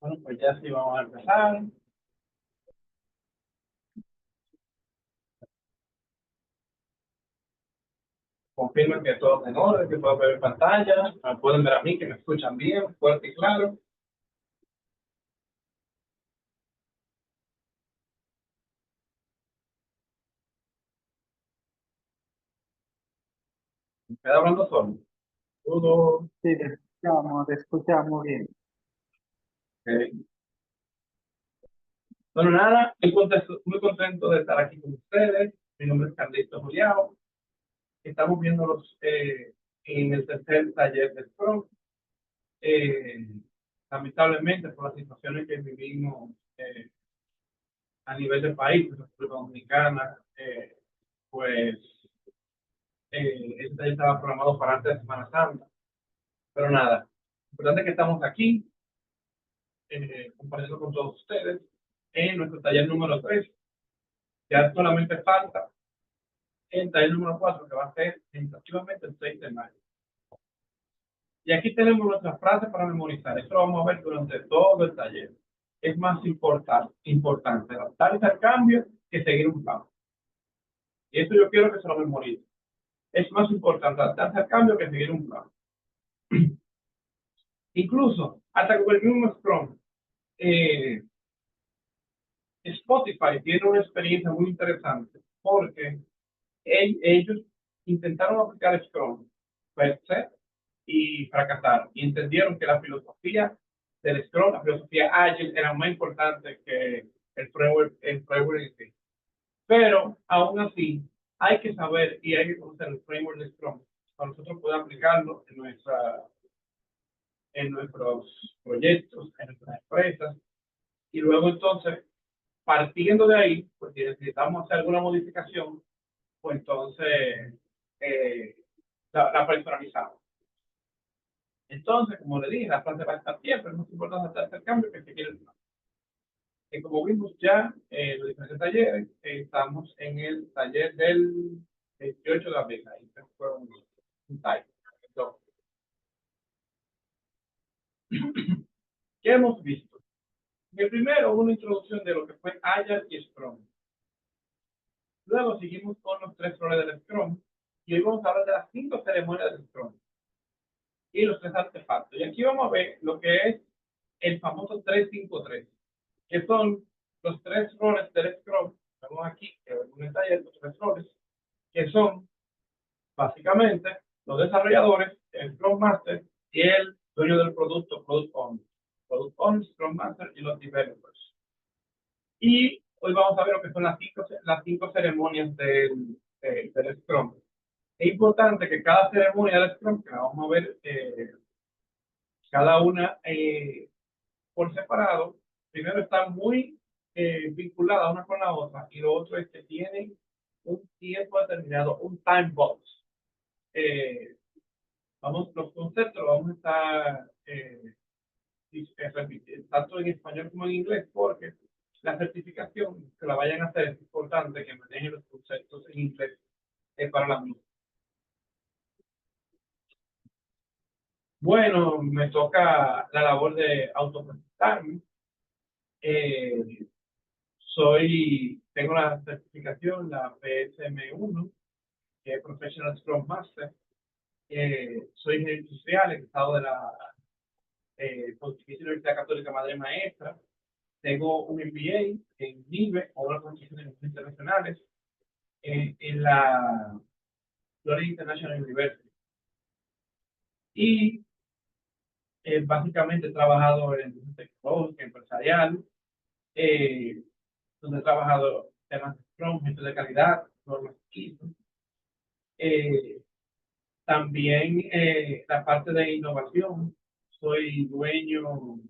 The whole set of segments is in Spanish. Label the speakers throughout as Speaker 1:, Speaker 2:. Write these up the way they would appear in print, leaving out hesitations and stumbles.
Speaker 1: Bueno, pues ya sí vamos a empezar. Confirmen que todo está en orden, que pueden ver en pantalla. Me pueden ver a mí, que me escuchan bien, fuerte y claro. Me queda hablando solo. Todo.
Speaker 2: Sí, te escuchamos bien.
Speaker 1: Ok. Bueno, nada, muy contento de estar aquí con ustedes. Mi nombre es Carlito Juliao. Estamos viéndolos en el tercer taller de Scrum. Eh, Lamentablemente, por las situaciones que vivimos a nivel del país, en República Dominicana, pues este taller estaba programado para antes de Semana Santa. Pero nada, lo importante es que estamos aquí compartiendo con todos ustedes en nuestro taller número 3. Ya solamente falta el taller número 4, que va a ser tentativamente el 6 de mayo. Y aquí tenemos nuestra frase para memorizar. Esto lo vamos a ver durante todo el taller. Es más importante adaptarse al cambio que seguir un plan. Y esto yo quiero que se lo memorice. Es más importante adaptarse al cambio que seguir un plan. Incluso, hasta con el mismo Scrum, eh, Spotify tiene una experiencia muy interesante porque ellos intentaron aplicar Scrum per se y fracasaron. Y entendieron que la filosofía del Scrum, la filosofía ágil, era más importante que el framework en sí. Pero aún así, hay que saber y hay que conocer el framework de Scrum para nosotros poder aplicarlo en nuestros proyectos, en nuestras empresas. Y luego entonces, partiendo de ahí, pues si necesitamos hacer alguna modificación, pues entonces eh, la personalizamos. Entonces, como le dije, la frase va a estar siempre, es más importante hacer el cambio que se quiere el plan. Como vimos ya en los diferentes talleres, estamos en el taller del 28 de abril. Ahí fue un taller. Entonces, ¿qué hemos visto? El primero, una introducción de lo que fue Agile y Scrum. Luego seguimos con los 3 roles del Scrum y hoy vamos a hablar de las 5 ceremonias del Scrum y los 3 artefactos. Y aquí vamos a ver lo que es el famoso 353, que son los 3 roles del Scrum. Vemos aquí que en un taller los 3 roles, que son básicamente los desarrolladores, el Scrum Master y el dueño del producto, Product Owner. Product Owner, Scrum Master y los developers. Y hoy vamos a ver lo que son las cinco ceremonias del Scrum. Es importante que cada ceremonia del Scrum, que la vamos a ver cada una por separado, primero está muy vinculada una con la otra y lo otro es que tienen un tiempo determinado, un time box. Eh, los conceptos los vamos a estar tanto en español como en inglés porque la certificación que la vayan a hacer es importante que manejen los conceptos en inglés para la misma. Bueno, me toca la labor de autopresentarme. Eh, Tengo la certificación, la PSM1, que es Professional Scrum Master. Soy ingeniero industrial, egresado de la Pontificia Universidad Católica Madre Maestra. Tengo un MBA en NIBE, o una Constitución Internacionales, en la Florida International University. Y básicamente he trabajado en tecnológica, empresarial, eh, donde he trabajado temas de Scrum, gestión de calidad, normas ISO. Eh, También la parte de innovación. Soy dueño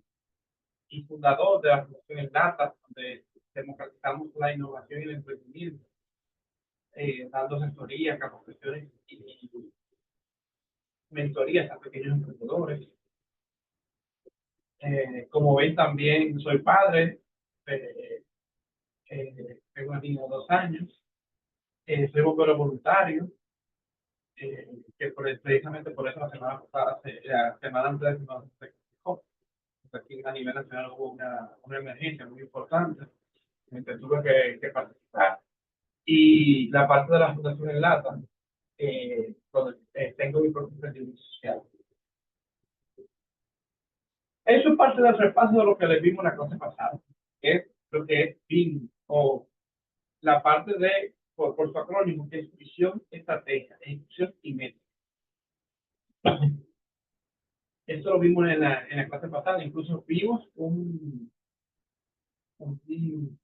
Speaker 1: y fundador de la Fundación El Data, donde democratizamos la innovación y el emprendimiento, dando asesorías, capacitaciones y mentorías a pequeños emprendedores. Como ven, también soy padre, eh, tengo una niña de 2 años, soy bombero voluntario, que precisamente por eso la semana pasada, la semana antes de la semana se quejó. aquí a nivel nacional hubo una emergencia muy importante en que tuve que participar. Y la parte de la Fundación en Lata, donde tengo mi propio emprendimiento social. Eso es parte del repaso de lo que le vimos la clase pasada, que es lo que es BIM, o la parte de, por su acrónimo, que es visión, estrategia, ejecución y método. Esto lo vimos en la clase pasada, incluso vimos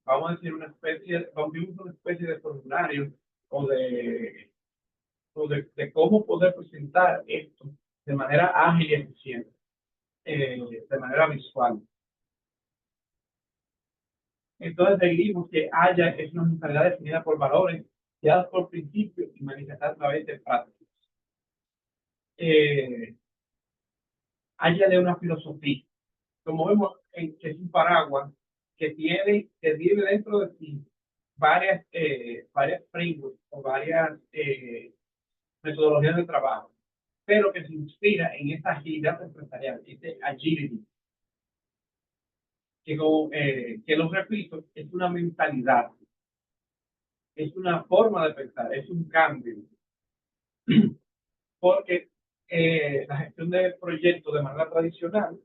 Speaker 1: vamos a decir, vimos una especie de formulario o de cómo poder presentar esto de manera ágil y eficiente, de manera visual. Entonces seguimos que haya es una mentalidad definida por valores, guiadas por principios y manifestada a través de prácticas. Haya de una filosofía, como vemos que es un paraguas que tiene dentro de sí varias frameworks o varias metodologías de trabajo, pero que se inspira en esta agilidad empresarial, este agility, que lo repito, es una mentalidad, es una forma de pensar, es un cambio, porque la gestión de proyectos de manera tradicional,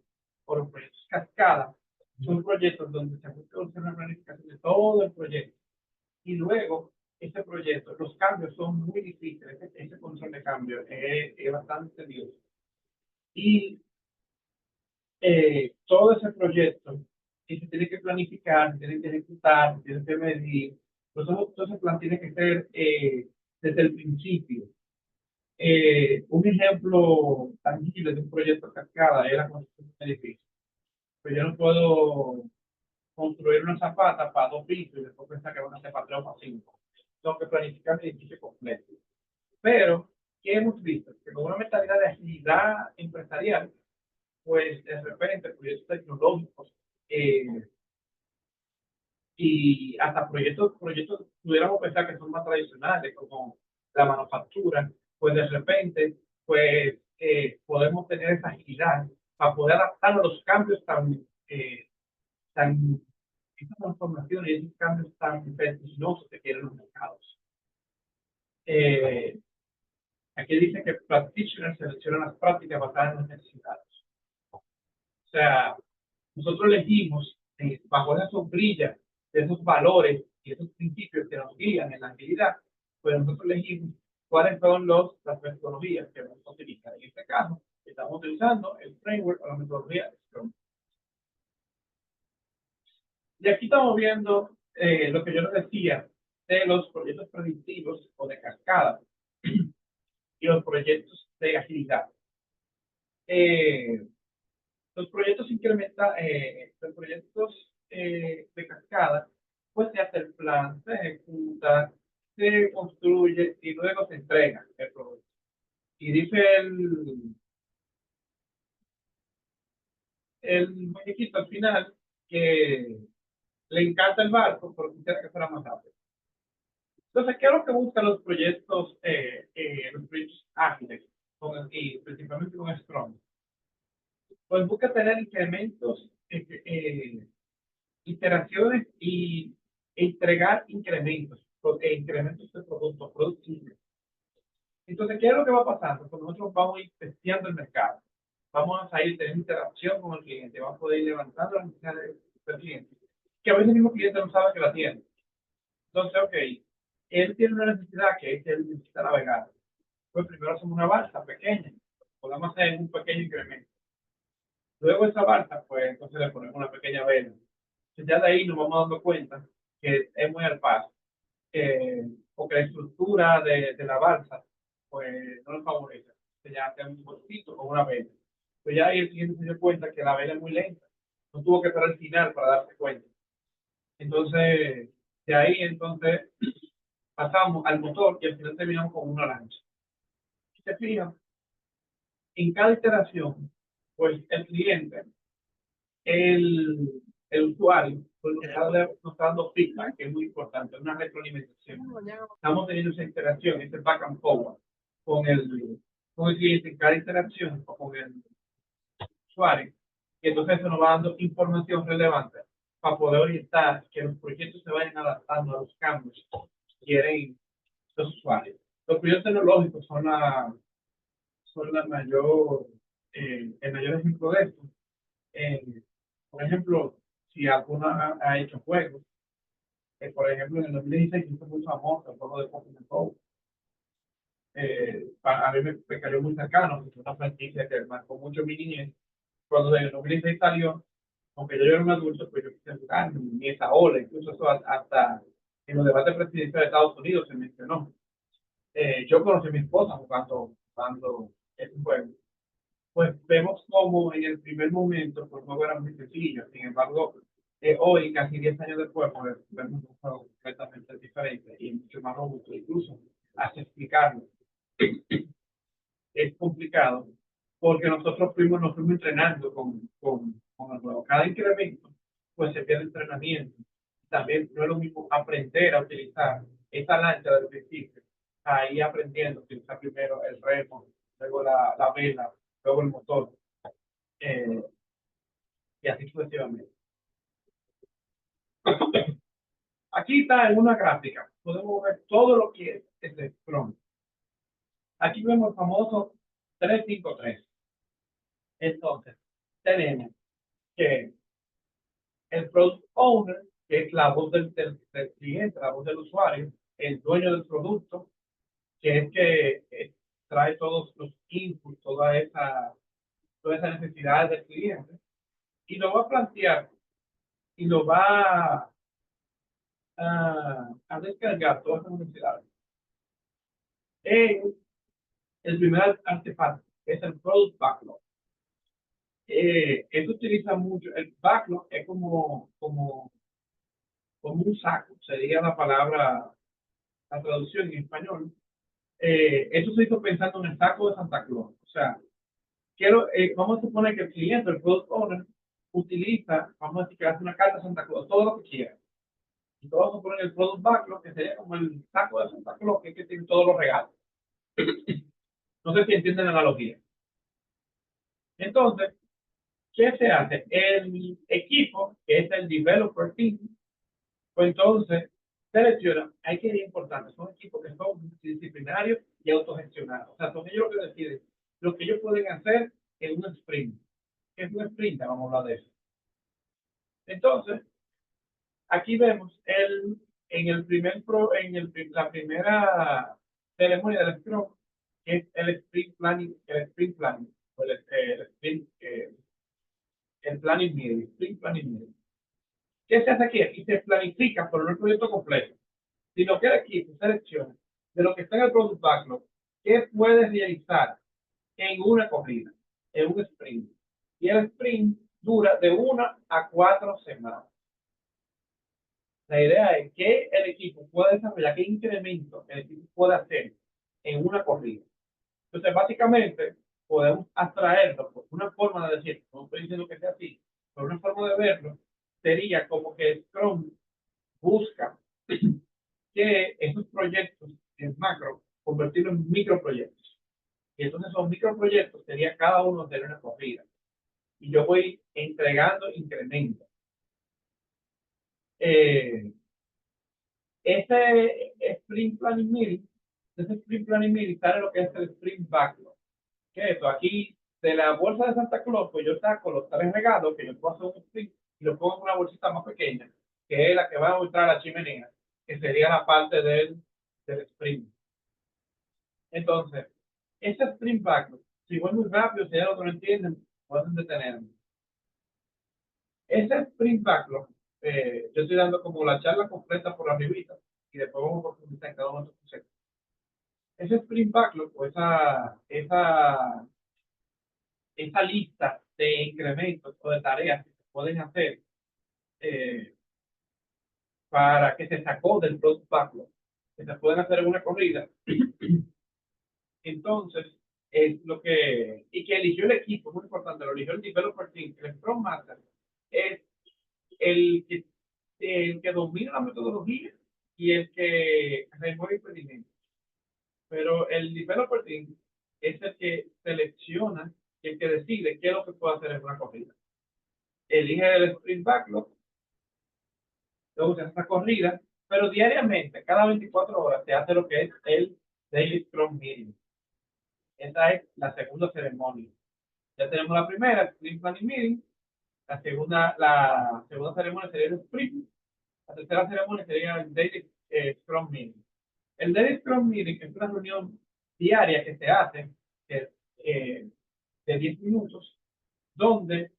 Speaker 1: o los proyectos cascada, son proyectos donde se busca hacer una planificación de todo el proyecto, y luego este proyecto, los cambios son muy difíciles, ese control de cambio es bastante tedioso. Y todo ese proyecto que se tiene que planificar, se tiene que ejecutar, se tiene que medir, todo ese plan tiene que ser desde el principio. Un ejemplo tangible de un proyecto cascada es la construcción de un edificio. Pues yo no puedo construir una zapata para 2 pisos y después pensar que van a ser para 3 o para 5. Tengo que planificar el edificio completo. Pero, ¿qué hemos visto? Que con una mentalidad de agilidad empresarial, pues de repente proyectos tecnológicos y hasta proyectos pudiéramos pensar que son más tradicionales, como la manufactura, pues de repente pues podemos tener esa agilidad para poder adaptar a los cambios tan estas transformaciones y esos cambios tan vertiginosos que tienen los mercados. Aquí dice que practitioners seleccionan las prácticas basadas en las necesidades. O sea, nosotros elegimos bajo esa sombrilla de esos valores y esos principios que nos guían en la agilidad, pues nosotros elegimos cuáles son las metodologías que vamos a utilizar. En este caso, estamos utilizando el framework o la metodología Scrum. Y aquí estamos viendo lo que yo les decía de los proyectos predictivos o de cascada y los proyectos de agilidad. Los proyectos los proyectos de cascada, pues se hace el plan, se ejecuta, se construye y luego se entrega el producto. Y dice el muñequito al final que le encanta el barco porque quisiera que fuera más rápido. Entonces, ¿qué es lo que buscan los proyectos ágiles y principalmente con Scrum? Pues busca tener incrementos, iteraciones e entregar incrementos de productos productivos. Entonces, ¿qué es lo que va pasando? Pues nosotros vamos a ir testeando el mercado. Vamos a ir teniendo interacción con el cliente, vamos a poder ir levantando las necesidades del cliente, que a veces el mismo cliente no sabe que la tiene. Entonces, ok, él tiene una necesidad que es que él necesita navegar. Pues primero hacemos una balsa pequeña, podemos hacer un pequeño incremento. Luego esa balsa, pues entonces le ponemos una pequeña vela. Entonces, ya de ahí nos vamos dando cuenta que es muy al paso, porque la estructura de la balsa, pues no nos favorece. Entonces ya hacemos un bolsito con una vela. Pues ya ahí el cliente se dio cuenta que la vela es muy lenta. No tuvo que esperar al final para darse cuenta. Entonces, de ahí entonces pasamos al motor y al final terminamos con una lancha. Si te fijas, en cada iteración, pues el cliente, el, el usuario, pues nos está dando feedback, que es muy importante, una retroalimentación. Estamos teniendo esa interacción, ese back and forward con el cliente en cada interacción o con el usuario. Y entonces eso nos va dando información relevante para poder orientar que los proyectos se vayan adaptando a los cambios que quieren los usuarios. Los proyectos tecnológicos son el mayor ejemplo de esto. Por ejemplo, si alguno ha hecho juegos, por ejemplo, en el 2016 hizo muy famoso el juego de Pokémon Go. A mí me cayó muy cercano, es una franquicia que marcó mucho mi niñez. Cuando en el 2016 salió, aunque yo era un adulto, pues yo quise jugar, ni esa ola, incluso eso hasta en los debates presidenciales de Estados Unidos se mencionó. Yo conocí a mi esposa jugando ese juego. Pues vemos como en el primer momento pues, el juego era muy sencillo. Sin embargo, hoy, casi 10 años después, pues, vemos un juego completamente diferente y mucho más robusto. Incluso, hasta explicarlo es complicado porque nos fuimos entrenando con el juego. Cada incremento, pues se pierde entrenamiento. También no es lo mismo aprender a utilizar esa lancha del principio, ahí aprendiendo a utilizar primero el remo, luego la vela, luego el motor, eh, y así sucesivamente. Aquí está en una gráfica, podemos ver todo lo que es este Scrum. Aquí vemos el famoso 353. Entonces, tenemos que el product owner, que es la voz del cliente, la voz del usuario, el dueño del producto, que es que trae todos los inputs, toda esa necesidad del cliente, y lo va a plantear y lo va a descargar todas esas necesidades en el primer artefacto, que es el Product Backlog. Eso utiliza mucho, el backlog es como un saco, sería la palabra, la traducción en español. Eso se hizo pensando en el saco de Santa Claus. O sea, vamos a suponer que el cliente, el product owner, utiliza, vamos a decir que hace una carta a Santa Claus, todo lo que quiera. Y vamos a poner el product backlog, que sería como el saco de Santa Claus, que es que tiene todos los regalos. No sé si entienden la analogía. Entonces, ¿qué se hace? El equipo, que es el developer team, pues entonces selecciona, hay que ir importante, son equipos que son multidisciplinarios y autogestionados. O sea, son ellos los que deciden lo que ellos pueden hacer en un sprint. ¿Qué es un sprint? Vamos a hablar de eso. Entonces, aquí vemos la primera ceremonia del Scrum, que es el sprint planning, o el planning meeting, sprint planning meeting. ¿Qué se hace aquí? Aquí se planifica por un proyecto completo. Si lo que el equipo selecciona de lo que está en el product backlog, ¿qué puede realizar en una corrida, en un sprint? Y el sprint dura de 1 a 4 semanas. La idea es que el equipo pueda desarrollar, qué incremento el equipo puede hacer en una corrida. Entonces, básicamente, podemos abstraerlo por una forma de decir, no estoy diciendo que sea así, pero una forma de verlo sería como que Scrum busca que esos proyectos en macro, convertirlos en microproyectos. Y entonces esos microproyectos sería cada uno de una corrida. Y yo voy entregando incrementos. Eh, ese sprint planning meeting sale lo que es el sprint backlog. ¿Qué es esto? Aquí de la bolsa de Santa Claus, pues yo saco los 3 regalos que yo puedo hacer un sprint y los pongo en una bolsita más pequeña, que es la que va a entrar a la chimenea, que sería la parte del sprint. Entonces, ese sprint backlog, si voy muy rápido, si ya no lo entienden, pueden detenerme. Ese sprint backlog, yo estoy dando como la charla completa por arribita y después vamos a profundizar en cada uno de estos conceptos. Ese sprint backlog o esa lista de incrementos o de tareas que se pueden hacer eh, para que se sacó del product backlog, que se pueden hacer en una corrida. Entonces, es lo que, y que eligió el equipo, muy importante, lo eligió el developer team, el Scrum Master, es el que domina la metodología y el que remueve impedimentos. Pero el developer team es el que selecciona y el que decide qué es lo que puede hacer en una corrida. elige el sprint backlog, luego se hace esta corrida, pero diariamente, cada 24 horas, se hace lo que es el Daily Scrum Meeting. Esa es la segunda ceremonia. Ya tenemos la primera, el Sprint Planning Meeting. La segunda ceremonia sería el Sprint. La tercera ceremonia sería el Daily Scrum Meeting. El Daily Scrum Meeting es una reunión diaria que se hace de 10 minutos, donde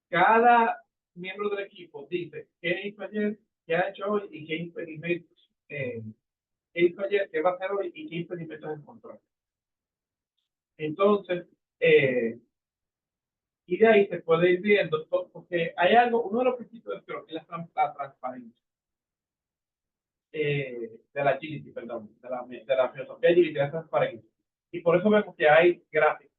Speaker 1: cada miembro del equipo dice qué hizo ayer, qué ha hecho hoy y qué impedimentos, qué hizo ayer, qué va a hacer hoy y qué impedimentos encontró. Entonces, y de ahí se puede ir viendo, porque hay algo, uno de los principios de Scrum es la transparencia, de la agility, perdón, de la filosofía agility, la transparencia. Y por eso vemos que hay gráficos.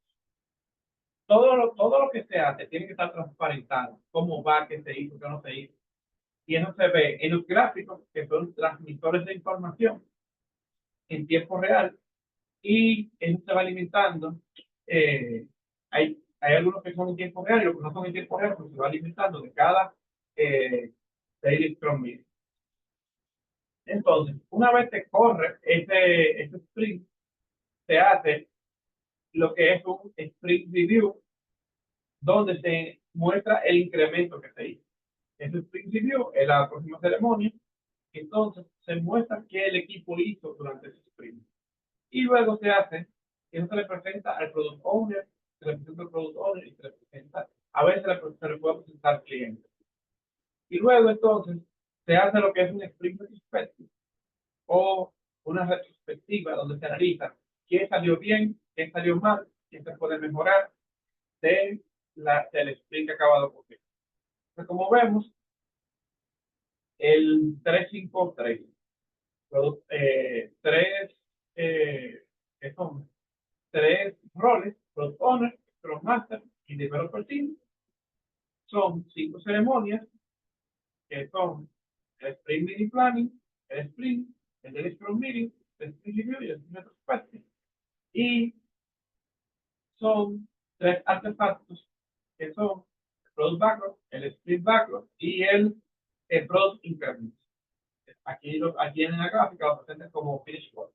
Speaker 1: Todo lo que se hace tiene que estar transparentado, cómo va, qué se hizo, qué no se hizo. Y eso se ve en los gráficos, que son transmisores de información en tiempo real, y eso se va alimentando. Hay algunos que son en tiempo real y los que no son en tiempo real, pues se va alimentando de cada Daily Scrum Meeting. Entonces, una vez que corre ese sprint, se hace lo que es un sprint review, donde se muestra el incremento que se hizo. Ese sprint review es la próxima ceremonia. Entonces, se muestra qué el equipo hizo durante ese sprint. Y luego se hace, eso se le presenta al product owner, se le presenta al product owner y se le presenta, a veces se le puede presentar al cliente. Y luego entonces se hace lo que es un sprint retrospective o una retrospectiva donde se analiza qué salió bien, qué salió mal, qué se puede mejorar del sprint que acaba de ocurrir. Entonces, como vemos, el 353, tres, que son tres roles: Product Owner, Scrum Master y Developer Team. Son 5 ceremonias, que son el Sprint Meeting Planning, el Sprint, el Daily Scrum Meeting, el Sprint Review y el Sprint Retrospective. Y son 3 artefactos, que son el Product Backlog, el Sprint Backlog y el Product Increment. Aquí en la gráfica lo presentan como Finish Work.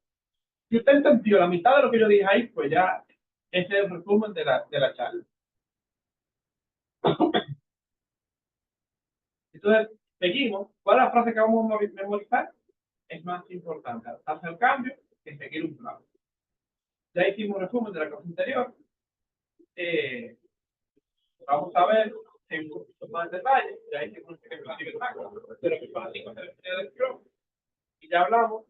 Speaker 1: Si usted entendió la mitad de lo que yo dije ahí, pues ya ese es el resumen de la charla. Entonces, seguimos. ¿Cuál es la frase que vamos a memorizar? Es más importante hacer el cambio que seguir un plan. Ya hicimos un resumen de la clase anterior. Vamos a ver en un poquito más detalle. Ya hicimos un ejemplo de lo que son las 5 ceremonias de Scrum. Y ya hablamos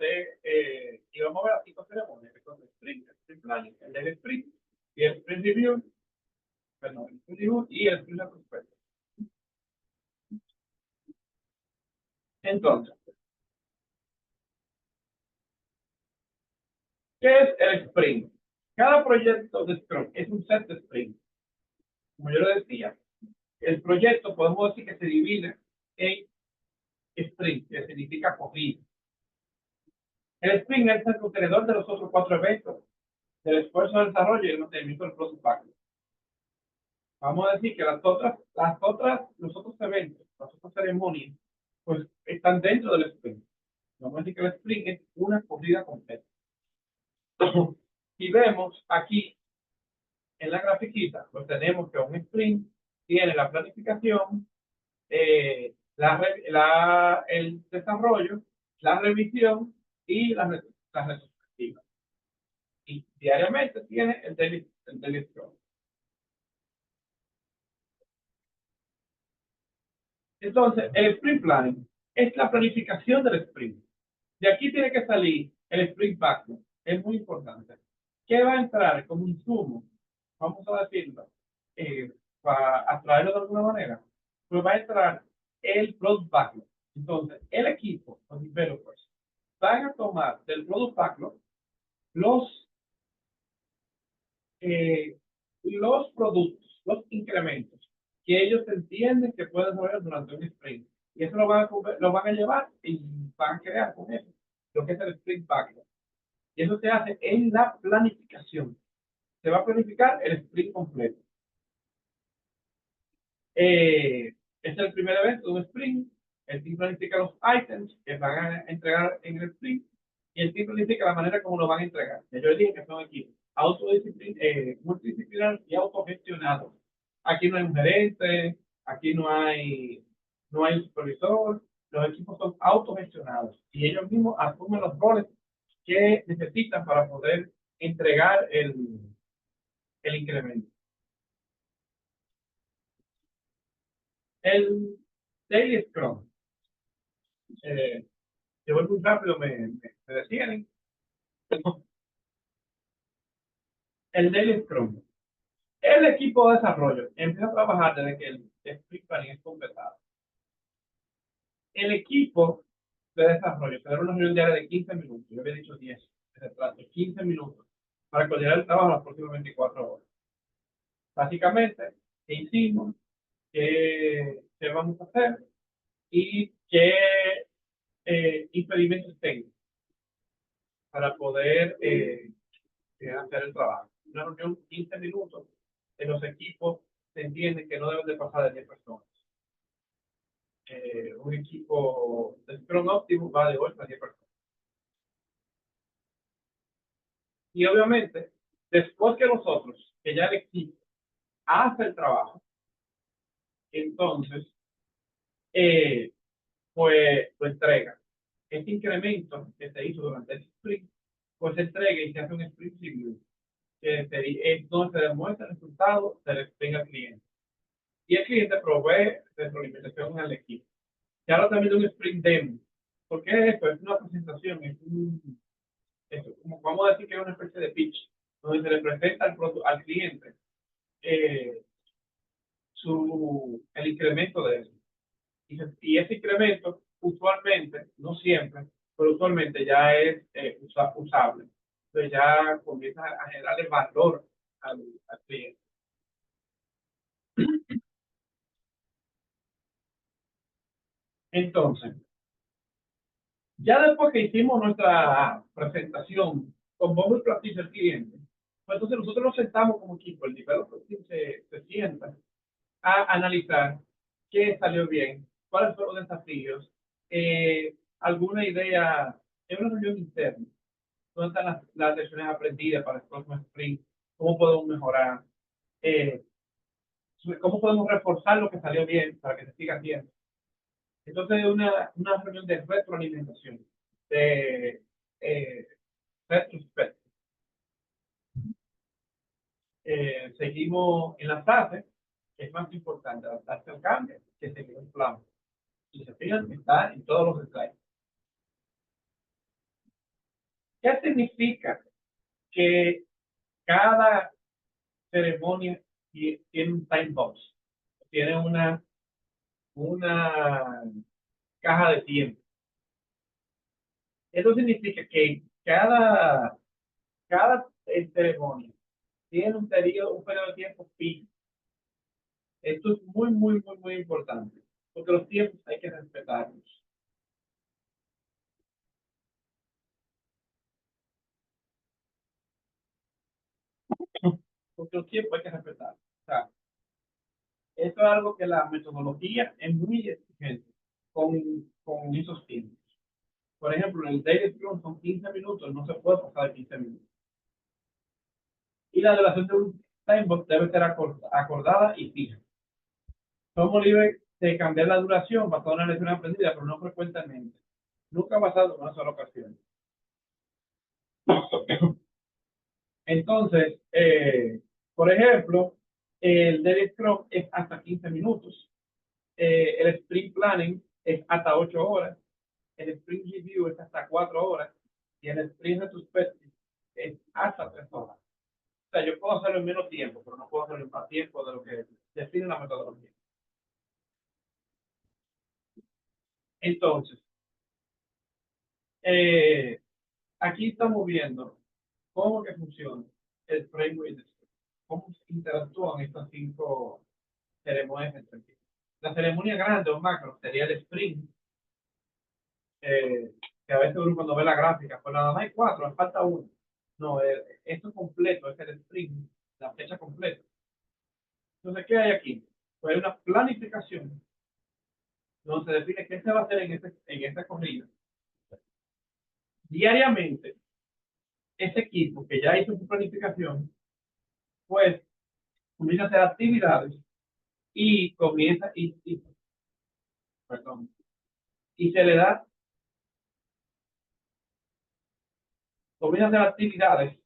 Speaker 1: y vamos a ver las 5 ceremonias, que son el sprint, el sprint planning, el daily sprint y el sprint review, perdón, el sprint review y el sprint retrospective. Entonces, ¿qué es el sprint? Cada proyecto de Scrum es un set de sprint. Como yo lo decía, el proyecto podemos decir que se divide en sprint, que significa corrida. El sprint es el contenedor de los otros 4 eventos, del esfuerzo de desarrollo y el mantenimiento del Product Backlog. Vamos a decir que los otros eventos, las otras ceremonias, pues están dentro del sprint. Vamos a decir que el sprint es una corrida completa. Y vemos aquí en la grafiquita, pues tenemos que un sprint tiene la planificación, el desarrollo, la revisión y la retrospectiva. Y diariamente tiene el daily scrum. Entonces, el sprint planning es la planificación del sprint. De aquí tiene que salir el sprint backlog. Es muy importante. ¿Qué va a entrar como insumo? Vamos a decirlo, para atraerlo de alguna manera. Pues va a entrar el product backlog. Entonces, el equipo, los developers, van a tomar del product backlog los, los productos, los incrementos que ellos entienden que pueden desarrollar durante un sprint. Y eso lo van a llevar y van a crear con eso lo que es el sprint backlog. Y eso se hace en la planificación. Se va a planificar el sprint completo. Este es el primer evento de un sprint. El team planifica los items que van a entregar en el sprint y el team planifica la manera como lo van a entregar. Ya yo les dije que son equipos multidisciplinarios y autogestionados. Aquí no hay un gerente, aquí no hay un supervisor, los equipos son autogestionados y ellos mismos asumen los roles que necesitan para poder entregar el incremento. El Daily Scrum. Yo voy muy rápido, me detienen. El Daily Scrum. El equipo de desarrollo empieza a trabajar desde que el sprint planning es completado. El equipo de desarrollo tendrá una reunión diaria de 15 minutos. Yo había dicho 10, se trata de 15 minutos para coordinar el trabajo las próximas 24 horas. Básicamente, ¿qué hicimos? ¿Qué vamos a hacer? Y qué impedimentos tengo para poder hacer el trabajo. Una reunión 15 minutos en los equipos se entiende que no deben de pasar de 10 personas. Un equipo de Scrum óptimo va de 8 a 10 personas. Y obviamente, después que nosotros, que ya el equipo hace el trabajo, entonces, pues lo entrega. Este incremento que se hizo durante el sprint, pues se entrega y se hace un sprint review, que es donde se demuestra el resultado del sprint al cliente. Y el cliente provee retroalimentación al equipo. Y ahora también de un sprint demo. ¿Por qué esto? Es una presentación, como vamos a decir que es una especie de pitch, donde se le presenta al cliente eh, el incremento de eso. Y ese incremento, usualmente, no siempre, pero usualmente ya es usable. Entonces ya comienza a generarle valor al cliente. Entonces, ya después que hicimos nuestra presentación con bombo y platillo al cliente, pues entonces nosotros nos sentamos como equipo, el developer team se sienta a analizar qué salió bien, cuáles fueron los desafíos, alguna idea, es una reunión interna, dónde están las lecciones aprendidas para el próximo sprint, cómo podemos mejorar, eh, cómo podemos reforzar lo que salió bien para que se siga haciendo. Entonces, una reunión de retroalimentación, de eh, retrospect. Seguimos en la fase, que es más importante, adaptarse al cambio, que seguir un plan. Y se fijan, está en todos los slides. ¿Qué significa que cada ceremonia tiene un time box? Tiene una caja de tiempo. Eso significa que cada ceremonia tiene un periodo de tiempo fijo. Esto es muy, muy, muy, muy importante, porque los tiempos hay que respetarlos. Porque los tiempos hay que respetarlos. O sea, esto es algo que la metodología es muy exigente con esos tiempos. Por ejemplo, en el Daily Scrum son 15 minutos, no se puede pasar de 15 minutos. Y la duración de un timebox debe ser acordada y fija. Somos libres de cambiar la duración basado en una lección aprendida, pero no frecuentemente. Nunca basado en una sola ocasión. Entonces, por ejemplo, el Daily Scrum es hasta 15 minutos. El Sprint Planning es hasta 8 horas. El Sprint Review es hasta 4 horas. Y el Sprint Retrospective es hasta 3 horas. O sea, yo puedo hacerlo en menos tiempo, pero no puedo hacerlo en más tiempo de lo que define la metodología. Entonces, eh, aquí estamos viendo cómo que funciona el framework, cómo interactúan estas 5 ceremonias entre sí. La ceremonia grande o macro sería el sprint, que a veces uno cuando ve la gráfica, pues nada más hay 4, me falta uno. No, esto completo es el sprint, la fecha completa. Entonces, ¿qué hay aquí? Pues hay una planificación donde se define qué se va a hacer en esta corrida. Diariamente, ese equipo que ya hizo su planificación, pues comienza a hacer actividades y comienza, perdón, y se le da, comienza a hacer actividades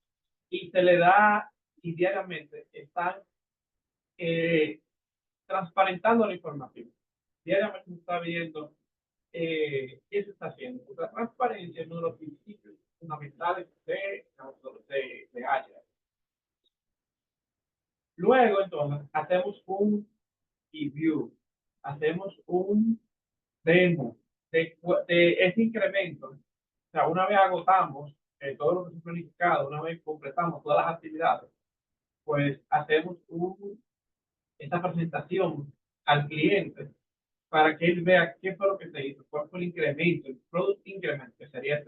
Speaker 1: y se le da, y diariamente están eh, transparentando la información. Diariamente se está viendo qué se está haciendo. La transparencia es uno de los principios fundamentales de Agile. Luego, entonces, hacemos un review, hacemos un demo de ese incremento. O sea, una vez agotamos todo lo que se ha planificado, una vez completamos todas las actividades, pues hacemos esta presentación al cliente para que él vea qué fue lo que se hizo, cuál fue el incremento, el product increment, que sería el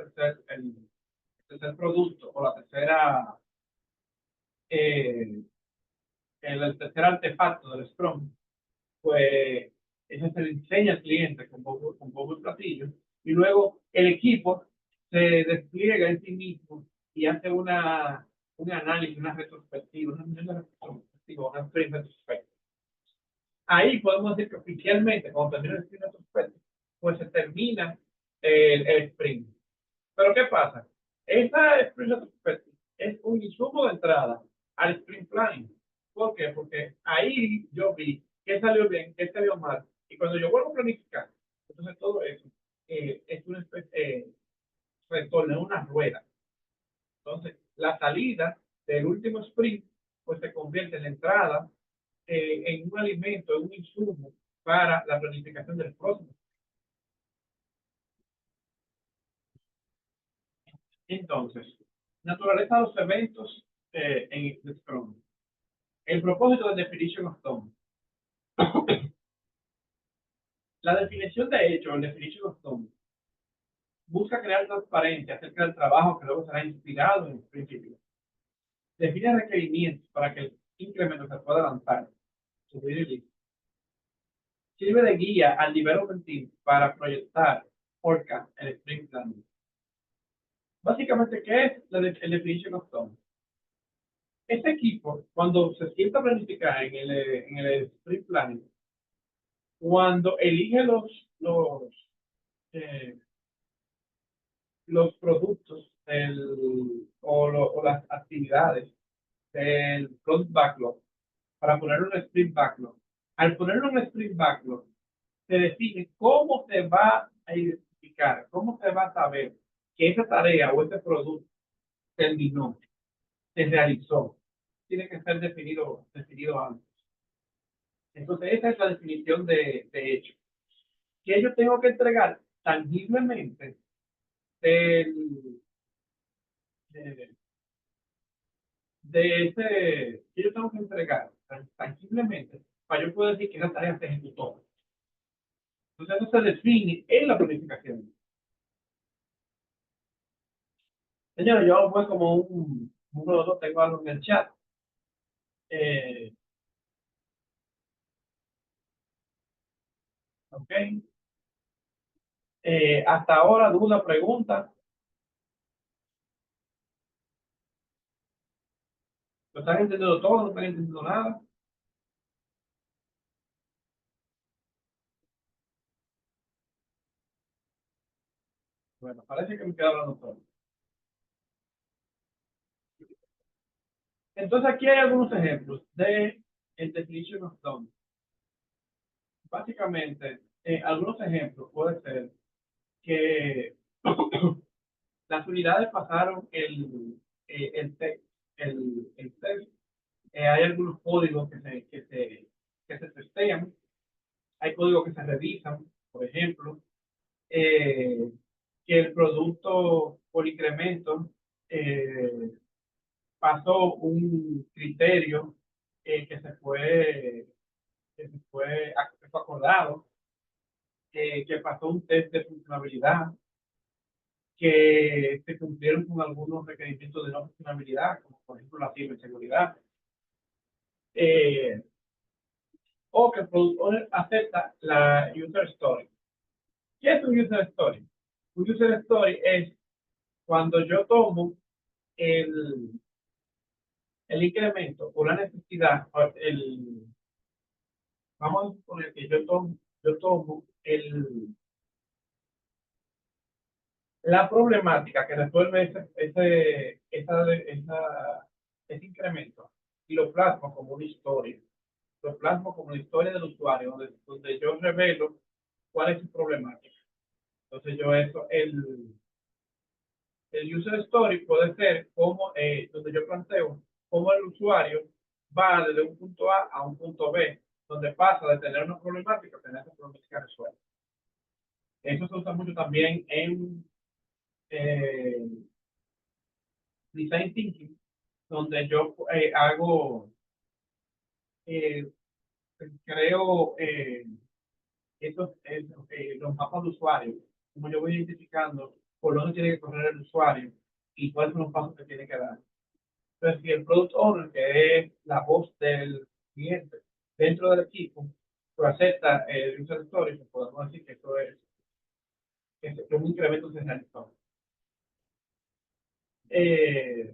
Speaker 1: tercer producto o la tercera, eh, el tercer artefacto del Scrum, pues eso se le enseña al cliente con poco el platillo, y luego el equipo se despliega en sí mismo y hace un análisis, una retrospectiva, una sprint retrospectiva. Ahí podemos decir que oficialmente, cuando termina el sprint retrospectiva, pues se termina el sprint. Pero ¿qué pasa? Esa sprint retrospectiva es un insumo de entrada al sprint planning. ¿Por qué? Porque ahí yo vi qué salió bien, qué salió mal. Y cuando yo vuelvo a planificar, entonces todo eso es una especie, retorno, es una rueda. Entonces, la salida del último sprint, pues se convierte en la entrada en un alimento, en un insumo para la planificación del próximo. Entonces, naturaleza de los eventos en Scrum. El propósito de Definition of Done. La definición de hecho, el Definition of Done, busca crear transparencia acerca del trabajo que luego será inspirado en el principio. Define requerimientos para que el incremento se pueda lanzar. Sirve de guía al development team para proyectar forecast el sprint planning. Básicamente, ¿qué es el Definition of Done? Este equipo, cuando se sienta a planificar en el sprint planning, cuando elige eh, los productos o las actividades del product backlog para poner un sprint backlog. Al poner un sprint backlog, se define cómo se va a identificar, cómo se va a saber que esa tarea o ese producto terminó, se realizó. Tiene que ser definido antes. Entonces, esa es la definición de hecho. Que yo tengo que entregar tangiblemente del, de, de ese, que yo tengo que entregar tangiblemente para yo poder decir que esa tarea se ejecutó. Entonces, eso se define en la planificación. Señores, yo voy como uno de los tengo algo en el chat. Eh, ok. Hasta ahora, duda, pregunta. ¿Lo están entendiendo todo? ¿No están entendiendo nada? Bueno, parece que me queda hablando todo. Entonces, aquí hay algunos ejemplos de el definition of done. Básicamente, algunos ejemplos puede ser que las unidades pasaron el test. Hay algunos códigos que se testean, hay códigos que se revisan, por ejemplo, que el producto por incremento eh, pasó un criterio que fue acordado, que pasó un test de funcionalidad, que se cumplieron con algunos requerimientos de no funcionalidad, como por ejemplo la ciberseguridad, eh, o que el productor acepta la user story. ¿Qué es un user story? Un user story es cuando yo tomo el, el incremento o la necesidad, vamos a suponer que yo tomo la problemática que resuelve ese incremento y lo plasmo como una historia. Lo plasmo como la historia del usuario, donde yo revelo cuál es su problemática. Entonces yo eso, el user story puede ser como, donde yo planteo cómo el usuario va desde un punto A un punto B, donde pasa de tener una problemática a tener esa problemática resuelta. Eso se usa mucho también en eh, design thinking, donde yo eh, creo los mapas de usuario, como yo voy identificando por dónde tiene que correr el usuario y cuáles son los pasos que tiene que dar. Entonces, si el product owner, que es la voz del cliente dentro del equipo, pues acepta el user story, pues podemos decir que eso es un incremento centralizado. Eh,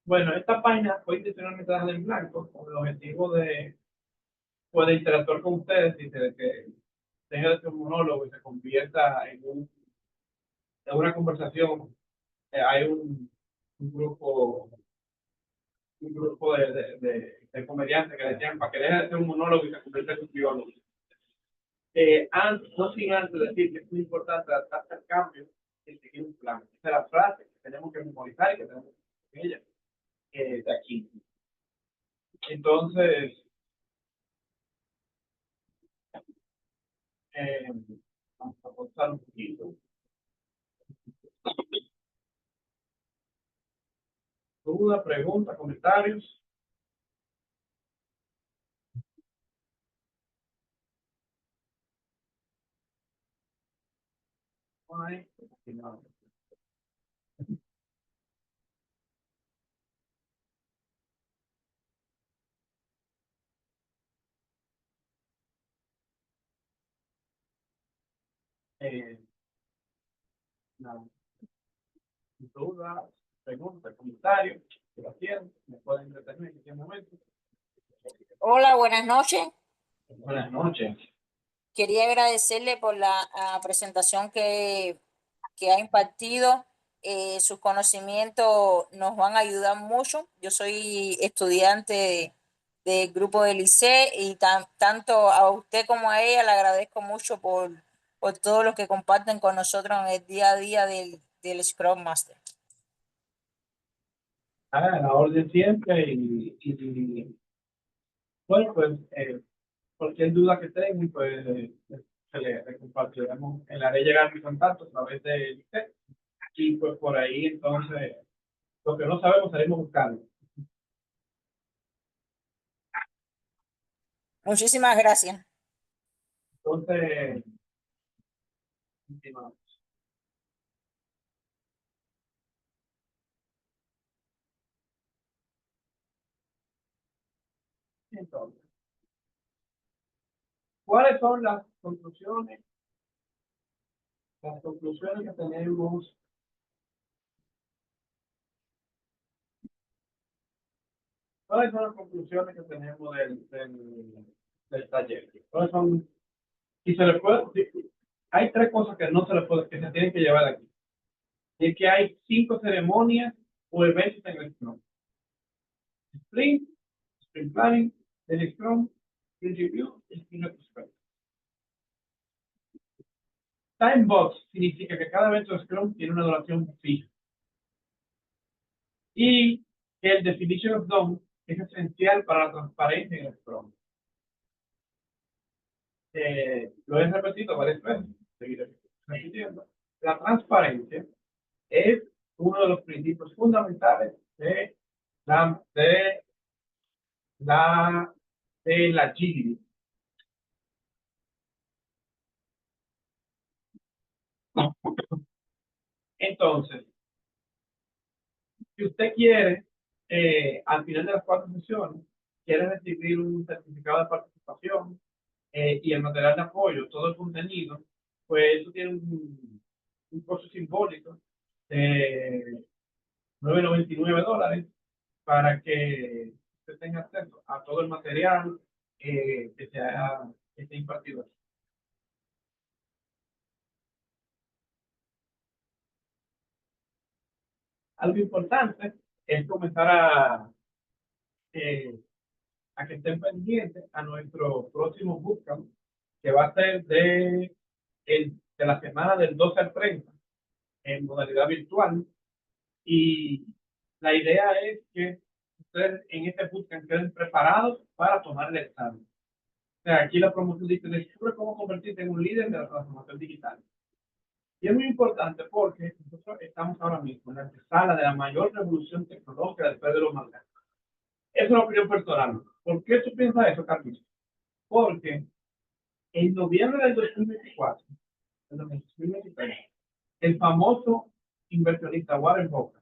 Speaker 1: bueno, esta página fue intencionalmente dejada en blanco con el objetivo de poder interactuar con ustedes y de que tenga este monólogo y se convierta en una conversación. Hay un grupo de comediantes que decían para que deje de ser un monólogo y se convierta en un biólogo. No sin antes decir que es muy importante adaptarse al cambio y seguir un plan. Esa es la frase que tenemos que memorizar y que tenemos que ella de aquí. Entonces, eh, vamos a pausar un poquito. ¿Duda, pregunta, comentarios? No hay. No. Eh, no. Dudas, preguntas, comentarios, si lo tienen, me pueden entretener en cualquier momento.
Speaker 3: Hola, buenas noches.
Speaker 1: Buenas noches.
Speaker 3: Quería agradecerle por la presentación que ha impartido. Sus conocimientos nos van a ayudar mucho. Yo soy estudiante del grupo del ICE y tanto a usted como a ella le agradezco mucho por todo lo que comparten con nosotros en el día a día del Scrum Master.
Speaker 1: A la orden siempre bueno, pues cualquier duda que tengan, pues se le compartiremos, le haré llegar mi contacto a través de usted y pues por ahí entonces lo que no sabemos salimos buscando.
Speaker 3: Muchísimas gracias.
Speaker 1: Entonces, continuamos. Entonces, ¿cuáles son las conclusiones? Las conclusiones que tenemos. ¿Cuáles son las conclusiones que tenemos del taller? ¿Cuáles son? Y se le puede, hay tres cosas que no se le puede, que se tienen que llevar aquí. Y es que hay 5 ceremonias o eventos en el Scrum. Sprint, Sprint Planning, el Scrum, Sprint Review y Sprint Retrospect. Time Box significa que cada evento de Scrum tiene una duración fija. Y que el Definition of Done es esencial para la transparencia en el Scrum. Lo he repetido varias veces, seguiré repitiendo. La transparencia es uno de los principios fundamentales la, de la, de la agility. Entonces, si usted quiere, al final de las 4 sesiones, quiere recibir un certificado de participación y el material de apoyo, todo el contenido, pues eso tiene un costo simbólico de $9.99 para que usted tenga acceso a todo el material que esté impartido. Algo importante es comenzar eh, a que estén pendientes a nuestro próximo bootcamp, que va a ser de la semana del 12 al 30 en modalidad virtual. Y la idea es que ustedes en este bootcamp queden preparados para tomar el examen. O sea, aquí la promoción dice, descubre cómo convertirte en un líder de la transformación digital. Y es muy importante porque nosotros estamos ahora mismo en la antesala de la mayor revolución tecnológica después de los mercados. Es una opinión personal. ¿Por qué tú piensas eso, Carlos? Porque en noviembre del 2024, del 2023, el famoso inversionista Warren Buffett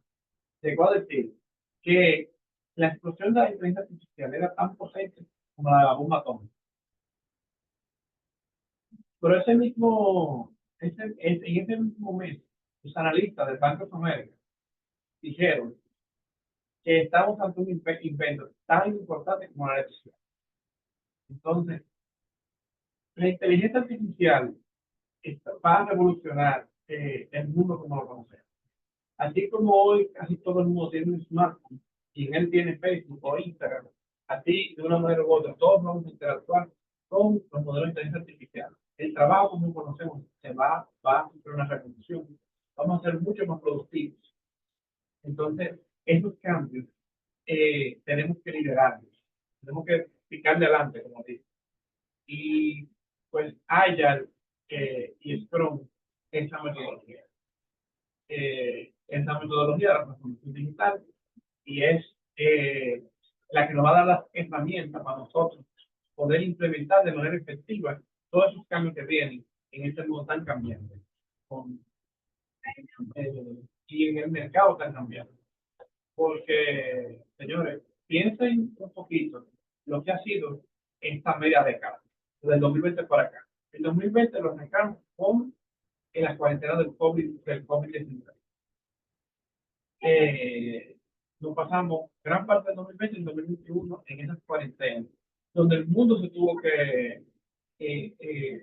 Speaker 1: llegó a decir que la explosión de la inteligencia artificial era tan potente como la de la bomba atómica. Pero en ese mismo mes, los analistas del Banco de América dijeron que estamos ante un invento tan importante como la electricidad. Entonces, la inteligencia artificial va a revolucionar el mundo como lo conocemos. Así como hoy casi todo el mundo tiene un smartphone y en él tiene Facebook o Instagram, así de una manera u otra todos vamos a interactuar con los modelos de inteligencia artificial. El trabajo como conocemos va a sufrir una revolución. Vamos a ser mucho más productivos. Entonces, esos cambios tenemos que liderarlos. Tenemos que picarle adelante, como dice. Y pues Agile y Scrum, esa metodología. Es la metodología de la transformación digital y es la que nos va a dar las herramientas para nosotros poder implementar de manera efectiva todos esos cambios que vienen en este mundo tan cambiante con, y en el mercado tan cambiante. Porque, señores, piensen un poquito lo que ha sido esta media década, desde el 2020 para acá. El 2020 lo arrancamos con en la cuarentena del COVID-19. Nos pasamos gran parte del 2020 y el 2021 en esas cuarentenas, donde el mundo se tuvo que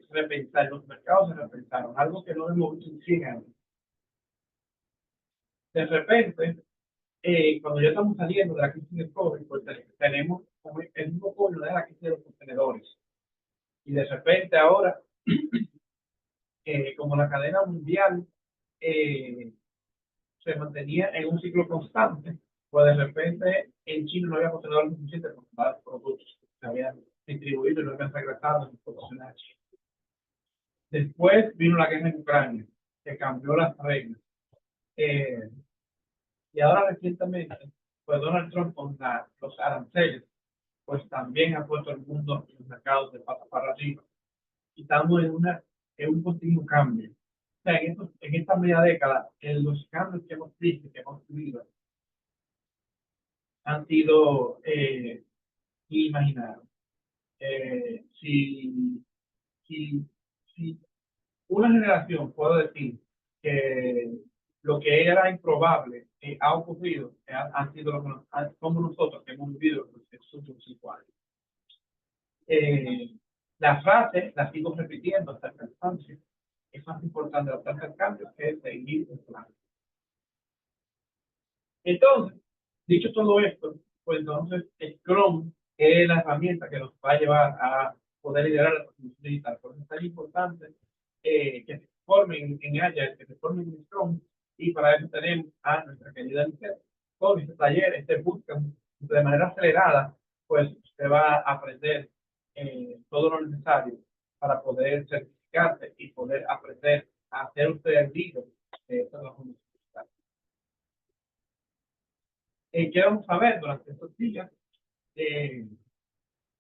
Speaker 1: repensar, los mercados se repensaron, algo que no hemos visto en 100 años. De repente, cuando ya estamos saliendo de la crisis del COVID, pues tenemos el mismo problema de la crisis de los contenedores. Y de repente ahora, como la cadena mundial eh, se mantenía en un ciclo constante, pues de repente en China no había contenedores suficientes para los productos que se habían distribuido y no habían regresado en exportación a China. Después vino la guerra en Ucrania, que cambió las reglas. Y ahora recientemente, pues Donald Trump con los aranceles, pues también ha puesto el mundo en los mercados de patas para arriba. Y estamos en un continuo cambio. O sea, en esta media década, en los cambios que hemos visto, que hemos vivido, han sido inimaginables. Si, si, si una generación puedo decir que lo que era improbable ha ocurrido, han sido como nosotros que hemos vivido estos últimos 5 años. La frase la sigo repitiendo hasta el cansancio. Es más importante adaptarse al cambio que seguir el plan. Entonces, dicho todo esto, pues entonces Scrum es la herramienta que nos va a llevar a poder liderar la transformación digital. Por eso es tan importante que se formen en Agile, que se formen en Scrum, y para eso tenemos a nuestra querida Lisette con este taller, este bootcamp, de manera acelerada, pues usted va a aprender todo lo necesario para poder certificarse y poder aprender a hacer usted el líder de esta transformación digital. ¿Qué vamos a ver durante estos días? Eh,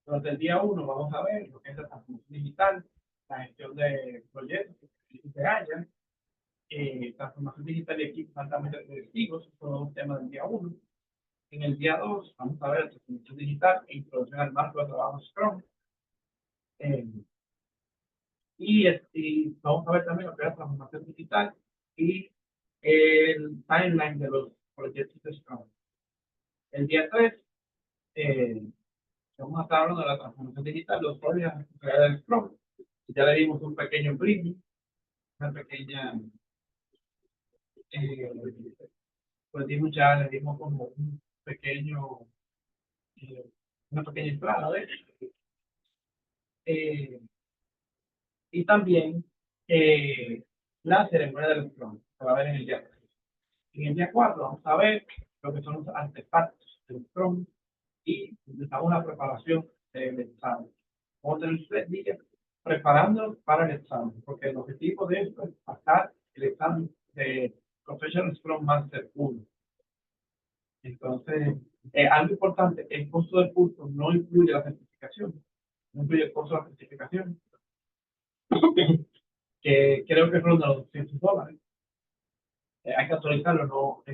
Speaker 1: Durante el día 1 vamos a ver lo que es la transformación digital, la gestión de proyectos que se hallan, transformación digital y equipos altamente productivos, son los temas del día 1. En el día 2 vamos a ver la transformación digital e introducción al marco de trabajo Scrum. Eh, y vamos a ver también lo que es la transformación digital y el timeline de los proyectos de Scrum. El día 3 eh, vamos a estar hablando de la transformación digital, los roles y las responsabilidades del Scrum. Ya le dimos un pequeño briefing, una pequeña, eh, pues dimos ya, le dimos como un pequeño, eh, una pequeña entrada de eh, y también la ceremonia del Scrum, se va a ver en el día 3. En el día 4 vamos a ver lo que son los artefactos del Scrum y empezamos la preparación del examen. Vamos a tener 3 días preparándonos para el examen, porque el objetivo de esto es pasar el examen de Professional Scrum Master 1. Entonces, algo importante, el costo del curso no incluye la certificación, no incluye el costo de la certificación, que creo que ronda los $200. Hay que actualizarlo,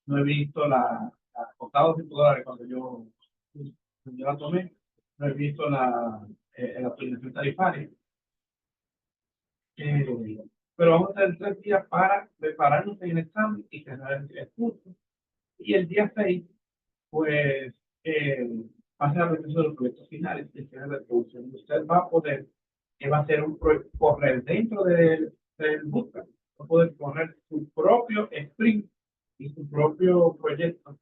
Speaker 1: no he visto costaba $200 cuando yo la tomé, no he visto la actualización tarifaria. Pero vamos a tener 3 días para prepararnos en el examen y cerrar el curso. Y el día 6 pues, va a ser la revisión de los proyectos finales y el cierre de producción. Usted va a poder, va a hacer correr dentro del bootcamp, va a poder correr su propio sprint y su propio proyecto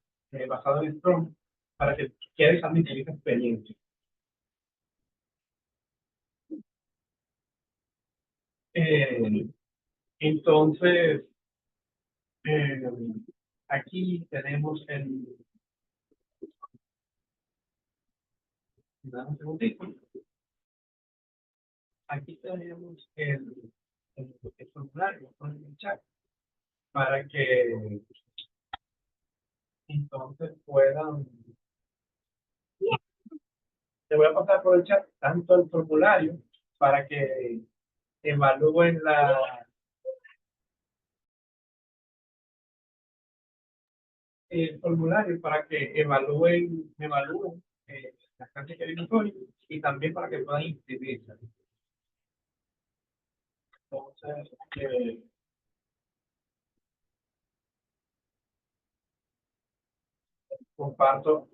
Speaker 1: basado en Scrum para que quede también en esa experiencia. Eh, entonces, eh, aquí tenemos dame un segundito. Aquí tenemos el formulario con el chat para que entonces puedan. Te voy a pasar por el chat tanto el formulario para que evalúen el formulario para que evalúen las clases que vienen hoy y también para que puedan inscribirse. Entonces, comparto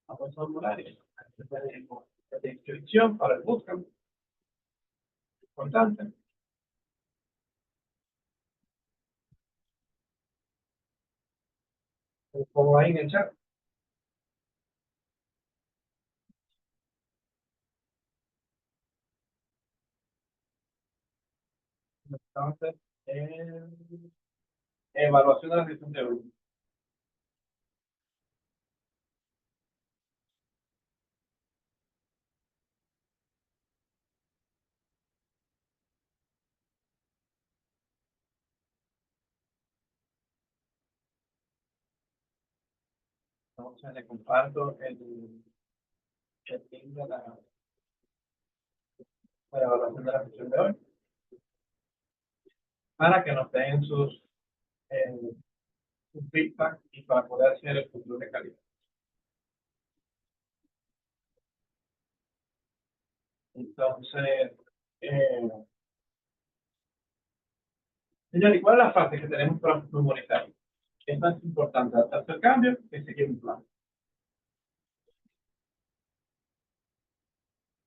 Speaker 1: ambos formularios. Aquí tenemos la inscripción para el bootcamp, importante. Lo pongo ahí en el chat. Entonces, evaluación de la gestión de grupo. Entonces, le comparto el link de la evaluación de la gestión de hoy para que nos den eh, su feedback y para poder hacer el futuro de calidad. Entonces, señor, ¿y cuál es la fase que tenemos para memorizar? Es más importante adaptarse al cambio que seguir un plan.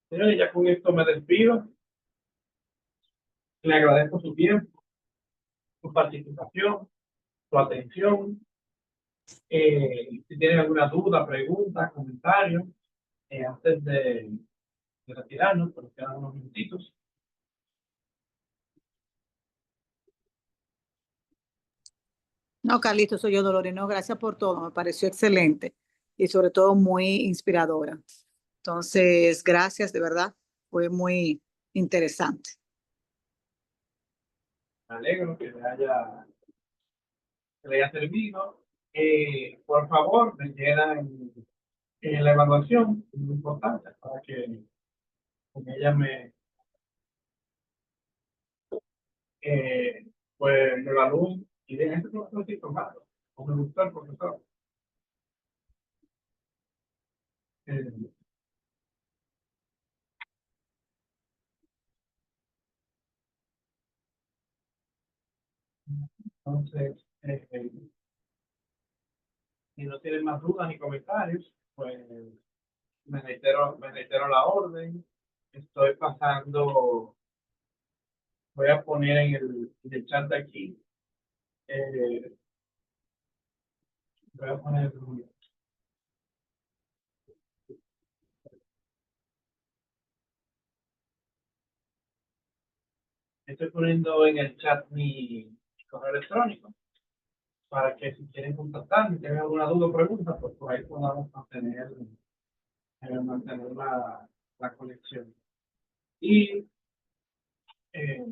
Speaker 1: Señor, y ya con esto me despido. Le agradezco su tiempo, su participación, su atención. Si tienen alguna duda, pregunta, comentario, antes de retirarnos, porque quedan unos minutitos.
Speaker 4: No, Carlitos, soy yo, Dolores. No, gracias por todo. Me pareció excelente y sobre todo muy inspiradora. Entonces, gracias, de verdad. Fue muy interesante.
Speaker 1: Me alegro que le haya servido. Por favor, me llenan la evaluación, es muy importante, para que con ella pues me evalúen y den este profesor informado. ¿O me gustó el profesor? Eh, entonces, si no tienen más dudas ni comentarios, pues me reitero la orden. Estoy pasando, voy a poner en el chat de aquí, eh, voy a poner, estoy poniendo en el chat mi correo electrónico para que si quieren contactarme, si tienen alguna duda o pregunta, pues por ahí podamos mantener la conexión. Y eh,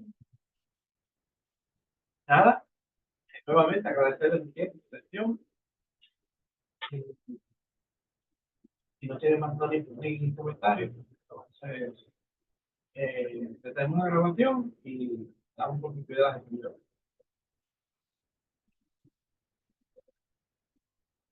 Speaker 1: nada, nuevamente agradecer el tiempo, la atención. Si no tienen más dudas ni comentarios, entonces detenemos la grabación y damos por concluida la actividad.